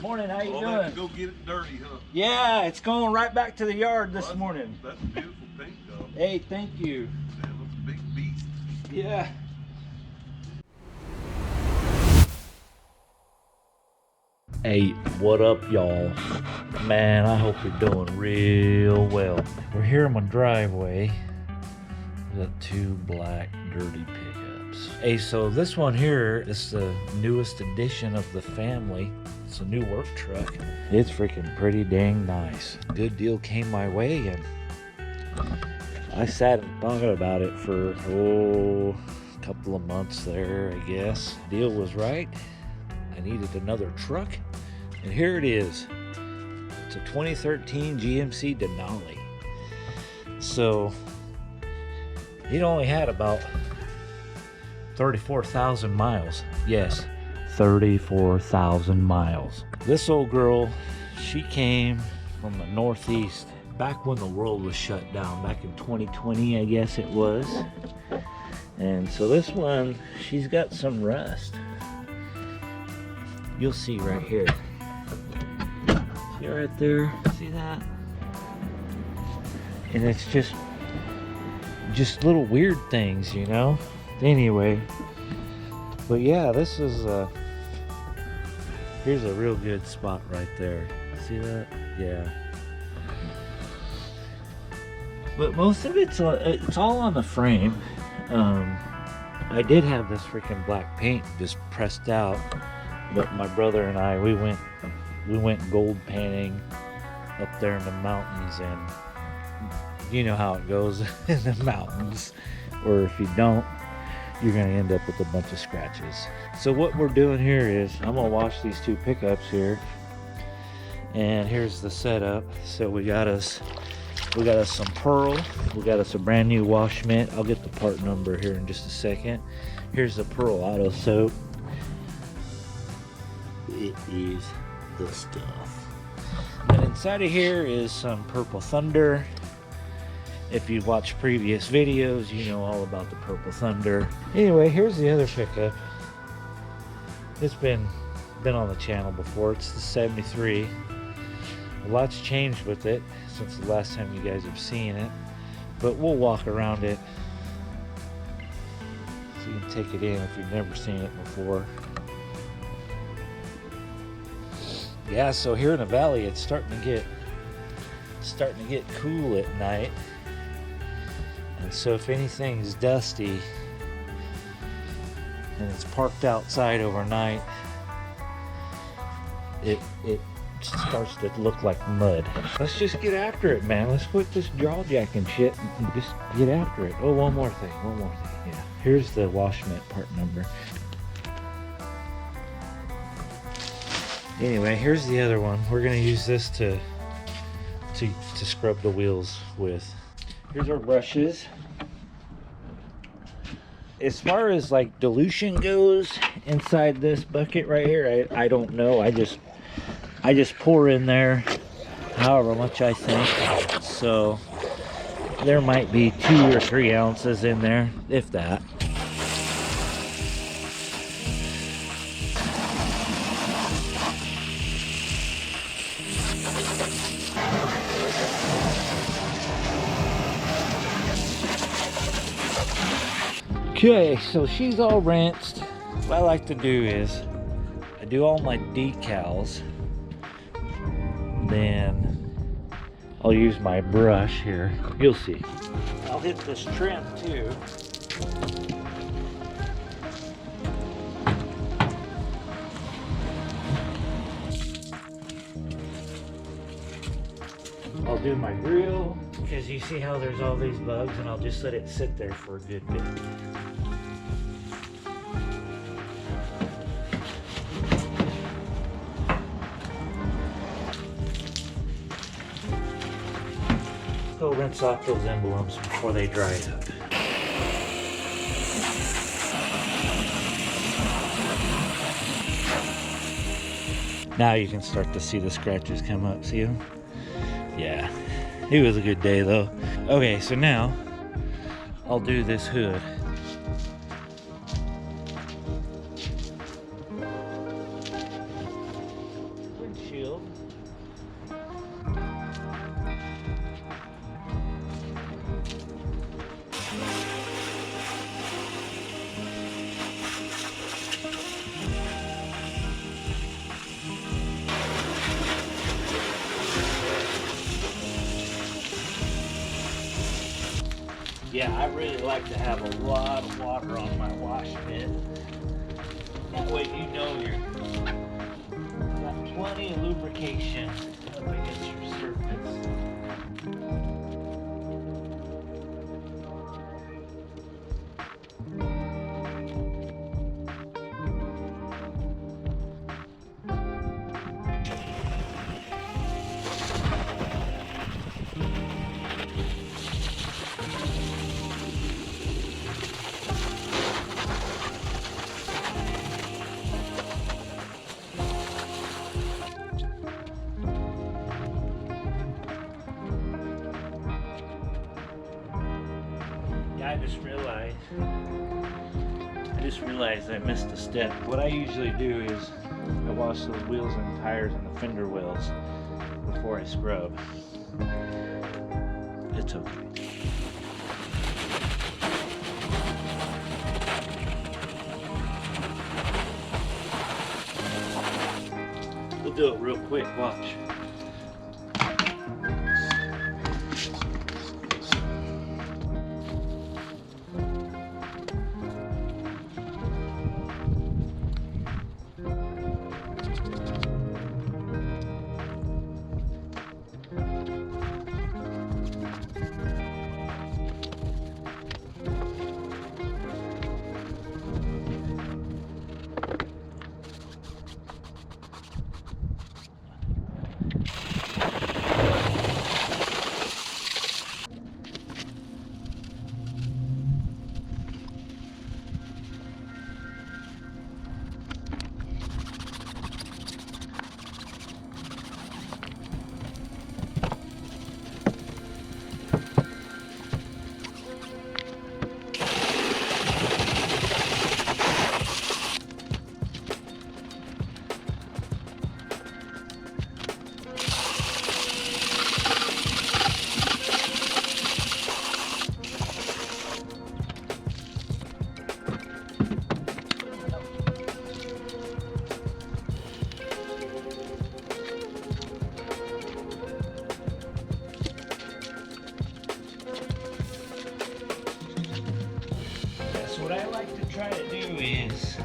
Morning, how you All doing? that to go get it dirty, huh? Yeah, it's going right back to the yard this morning. That's a beautiful paint job. Hey, thank you. That looks a big beast. Yeah. Hey, what up, y'all? Man, I hope you're doing real well. We're here in my driveway. We got two black dirty pickups. Hey, so this one here is the newest addition of the family. It's a new work truck. It's freaking pretty dang nice. Good deal came my way, and I sat and thought about it for a couple of months there, I guess. Deal was right. I needed another truck, and here it is. It's a 2013 GMC Denali. So it only had about 34,000 miles. Yes, 34,000 miles. This old girl, she came from the Northeast back when the world was shut down, back in 2020, I guess it was. And so this one, she's got some rust. You'll see right here. See right there? See that? And it's just little weird things, you know? Anyway, but yeah, this is here's a real good spot right there. See that? Yeah. But most of it's all on the frame. I did have this freaking black paint just pressed out, but my brother and I, we went gold painting up there in the mountains, and you know how it goes in the mountains, or if you don't, you're gonna end up with a bunch of scratches. So what we're doing here is I'm gonna wash these two pickups here, and here's the setup. So we got us some Pearl, we got us a brand new wash mitt. I'll get the part number here in just a second. Here's the Pearl Auto Soap. It is the stuff. And inside of here is some Purple Thunder. If you've watched previous videos, you know all about the Purple Thunder. Anyway, here's the other pickup. It's been on the channel before. It's the 73. A lot's changed with it since the last time you guys have seen it, but we'll walk around it so you can take it in if you've never seen it before. Yeah, so here in the valley, it's starting to get cool at night. And so if anything's dusty and it's parked outside overnight, it starts to look like mud. Let's just get after it, man. Let's quit this jaw jacking shit and just get after it. Oh, one more thing. Yeah. Here's the wash mitt part number. Anyway, here's the other one. We're gonna use this to scrub the wheels with. Here's our brushes. As far as like dilution goes inside this bucket right here, I don't know. I just pour in there however much I think. So there might be 2 or 3 ounces in there, if that. Okay, so she's all rinsed. What I like to do is I do all my decals, then I'll use my brush here. You'll see. I'll hit this trim too. I'll do my grill, because you see how there's all these bugs, and I'll just let it sit there for a good bit. Go rinse off those emblems before they dry up. Now you can start to see the scratches come up. See them? Yeah, it was a good day though. Okay, so now I'll do this hood. Yeah, I really like to have a lot of water on my wash bit. That way you know you're got plenty of lubrication up against your surface. I just realized I missed a step. What I usually do is I wash those wheels and tires and the fender wells before I scrub. It's okay. We'll do it real quick, watch. What I like to try to do is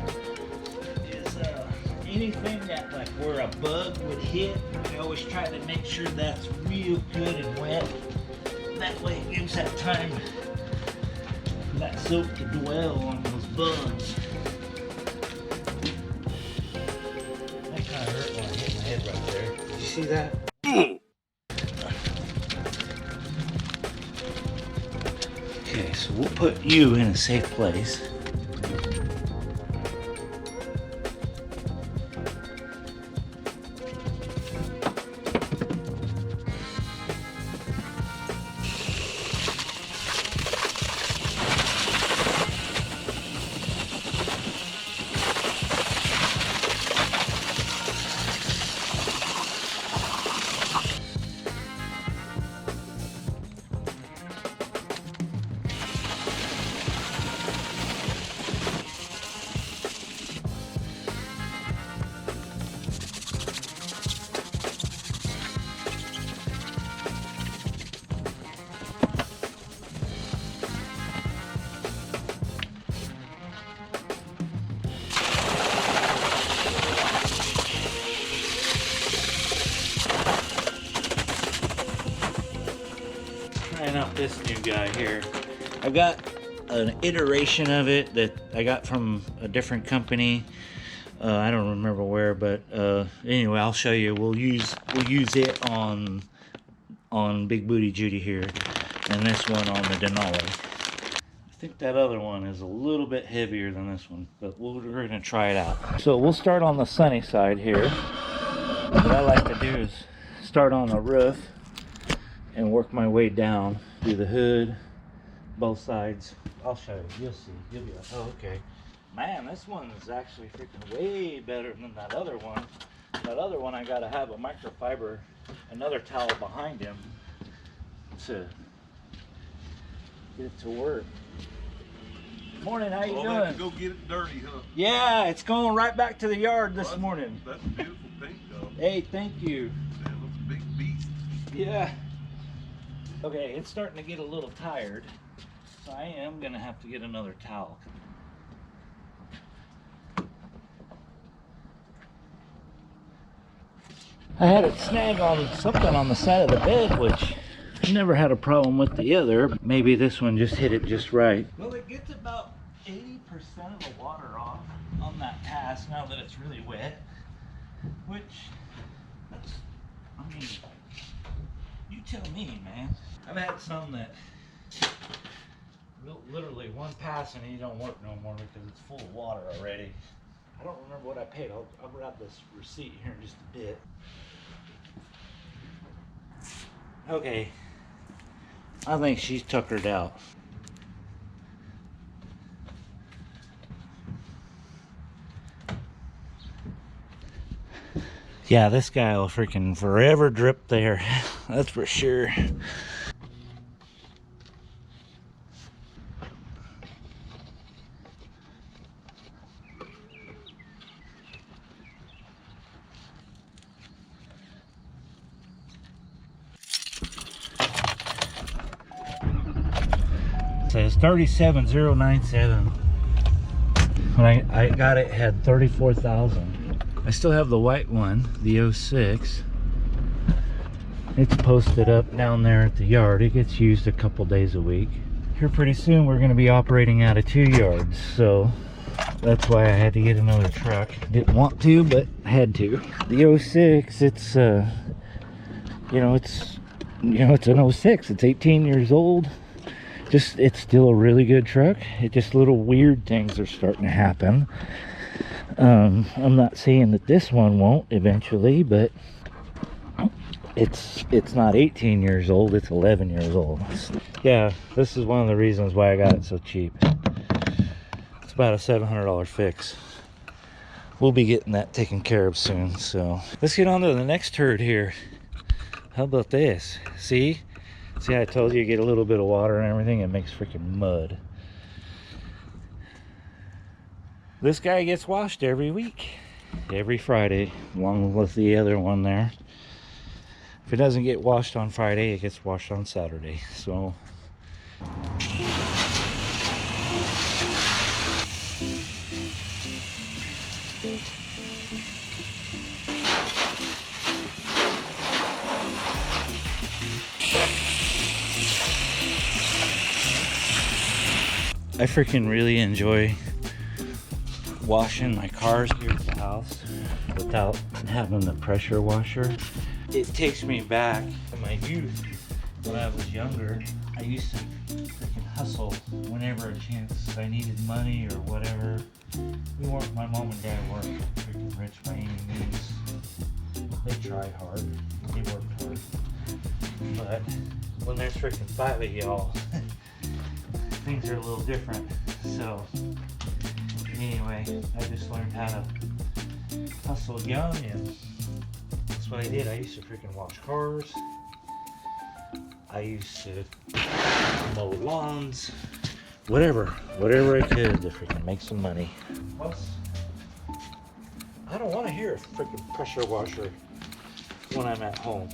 anything that like where a bug would hit, I always try to make sure that's real good and wet. That way it gives that time for that soap to dwell on those bugs. That kind of hurt when I hit my head right there. Did you see that? Okay, so we'll put you in a safe place. Out this new guy here. I've got an iteration of it that I got from a different company. I don't remember where, but anyway, I'll show you. We'll use it on Big Booty Judy here, and this one on the Denali. I think that other one is a little bit heavier than this one, but we're gonna try it out. So we'll start on the sunny side here. What I like to do is start on the roof and work my way down through the hood, both sides. I'll show you. You'll see. You'll be like, oh, okay. Man, this one is actually freaking way better than that other one. That other one, I gotta have a microfiber, another towel behind him to get it to work. Morning, how you doing? I'll have to go get it dirty, huh? Yeah, it's going right back to the yard this morning. That's a beautiful paint job. Hey, thank you. That looks a big beast. Yeah. Okay, it's starting to get a little tired. So I am gonna have to get another towel. I had it snag on something on the side of the bed, which I never had a problem with the other. Maybe this one just hit it just right. Well, it gets about 80% of the water off on that pass now that it's really wet, which, that's, I mean, you tell me, man. I've had some that literally one pass and you don't work no more because it's full of water already. I don't remember what I paid. I'll grab this receipt here in just a bit. Okay, I think she's tuckered out. Yeah, this guy will freaking forever drip there. That's for sure. It says 37097. When I got it, had 34,000. I still have the white one, the 06. It's posted up down there at the yard. It gets used a couple days a week. Here pretty soon we're going to be operating out of 2 yards, so that's why I had to get another truck. Didn't want to, but had to. The 06, it's it's an 06. It's 18 years old. It's still a really good truck. It just little weird things are starting to happen. I'm not saying that this one won't eventually, but it's not 18 years old, it's 11 years old. Yeah, this is one of the reasons why I got it so cheap. It's about a $700 fix. We'll be getting that taken care of soon. So let's get on to the next turd here. How about this? See, I told you get a little bit of water and everything, it makes freaking mud. This guy gets washed every week, every Friday, along with the other one there. If it doesn't get washed on Friday, it gets washed on Saturday. So I freaking really enjoy washing my cars here at the house without having the pressure washer. It takes me back to my youth. When I was younger, I used to freaking hustle whenever a chance I needed money or whatever. My mom and dad weren't freaking rich by any means. They tried hard, they worked hard. But when there's freaking 5 of y'all, things are a little different. So anyway, I just learned how to hustle young, and that's what I did. I used to freaking wash cars. I used to mow lawns, whatever I could to freaking make some money. Plus, I don't want to hear a freaking pressure washer when I'm at home.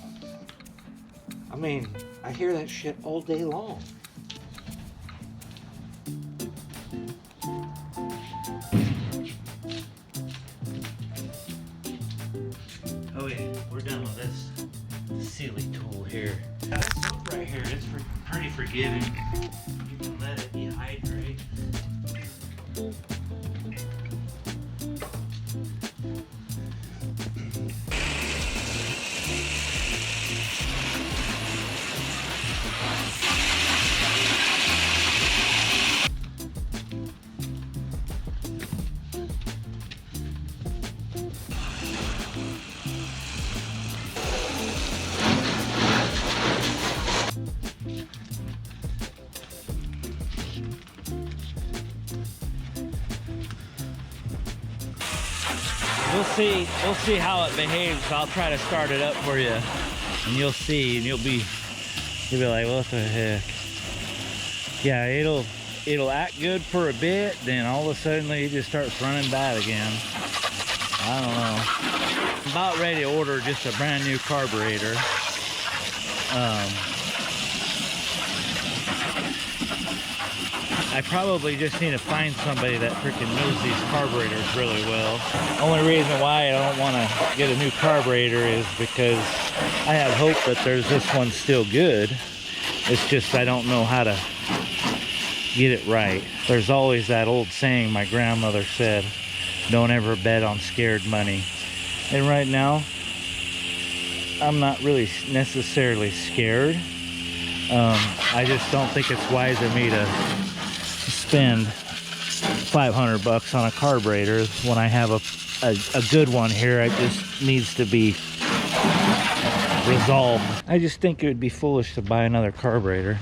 I mean, I hear that shit all day long. Okay, we're done with this silly tool here. This soap right here, it's pretty forgiving. You can let it dehydrate. We'll see how it behaves. I'll try to start it up for you, and you'll see, and you'll be like, what the heck? Yeah, it'll act good for a bit, then all of a sudden it just starts running bad again. I don't know. I'm about ready to order just a brand new carburetor. I probably just need to find somebody that freaking knows these carburetors really well. Only reason why I don't want to get a new carburetor is because I have hope that there's this one still good. It's just I don't know how to get it right. There's always that old saying my grandmother said, don't ever bet on scared money. And right now, I'm not really necessarily scared. I just don't think it's wise of me to spend $500 on a carburetor when I have a good one here. It just needs to be resolved. I just think it would be foolish to buy another carburetor,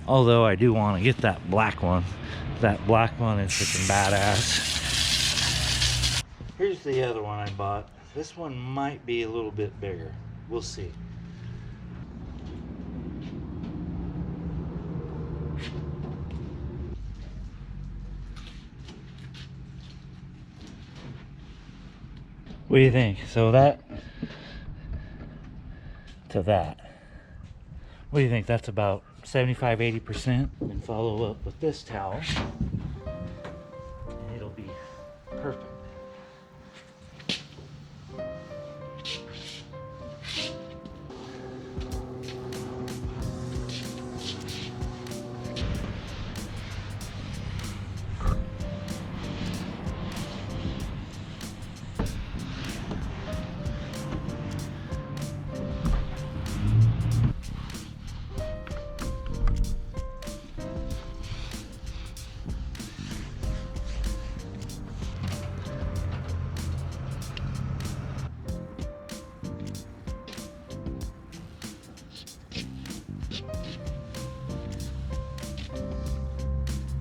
although I do want to get that black one. That black one is freaking badass. Here's the other one I bought. This one might be a little bit bigger. We'll see. What do you think? So that to that. What do you think? That's about 75–80%. And follow up with this towel. And it'll be perfect.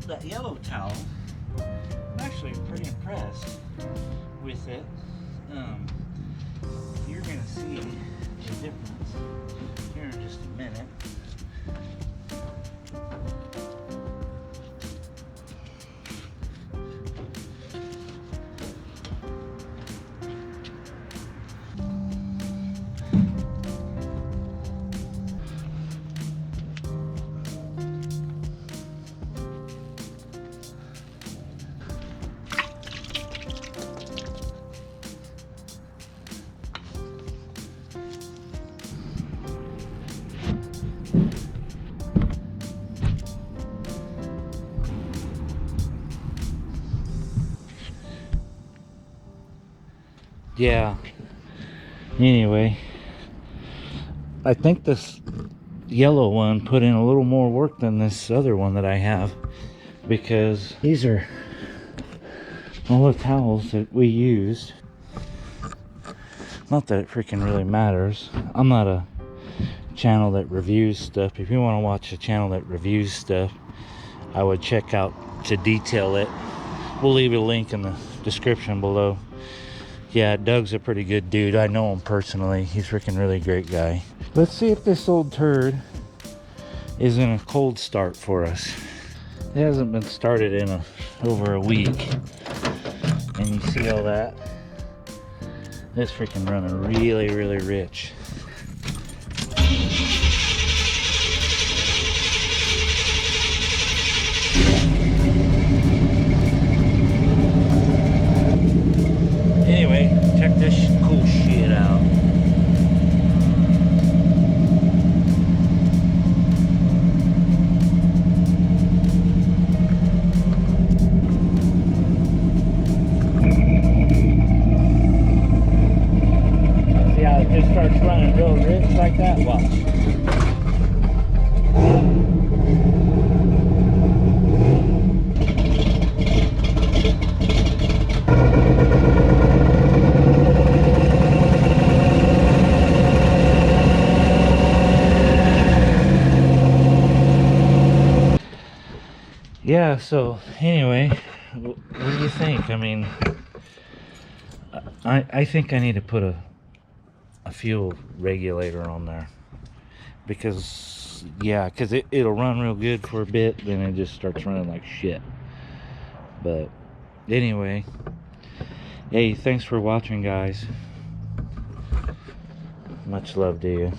That yellow towel, I'm actually pretty impressed with it. You're gonna see the difference here in just a minute. Yeah. Anyway, I think this yellow one put in a little more work than this other one that I have, because these are all the towels that we used. Not that it freaking really matters. I'm not a channel that reviews stuff. If you want to watch a channel that reviews stuff, I would check out To Detail It. We'll leave a link in the description below. Yeah, Doug's a pretty good dude. I know him personally. He's a freaking really great guy. Let's see if this old turd is in a cold start for us. It hasn't been started in over a week. And you see all that? It's freaking running really, really rich. Anyway, check this cool shit out. See how it just starts running real rich like that? Watch. Yeah, so anyway, what do you think? I mean, I think I need to put a fuel regulator on there, because yeah, because it'll run real good for a bit, then it just starts running like shit. But anyway, hey, thanks for watching, guys. Much love to you.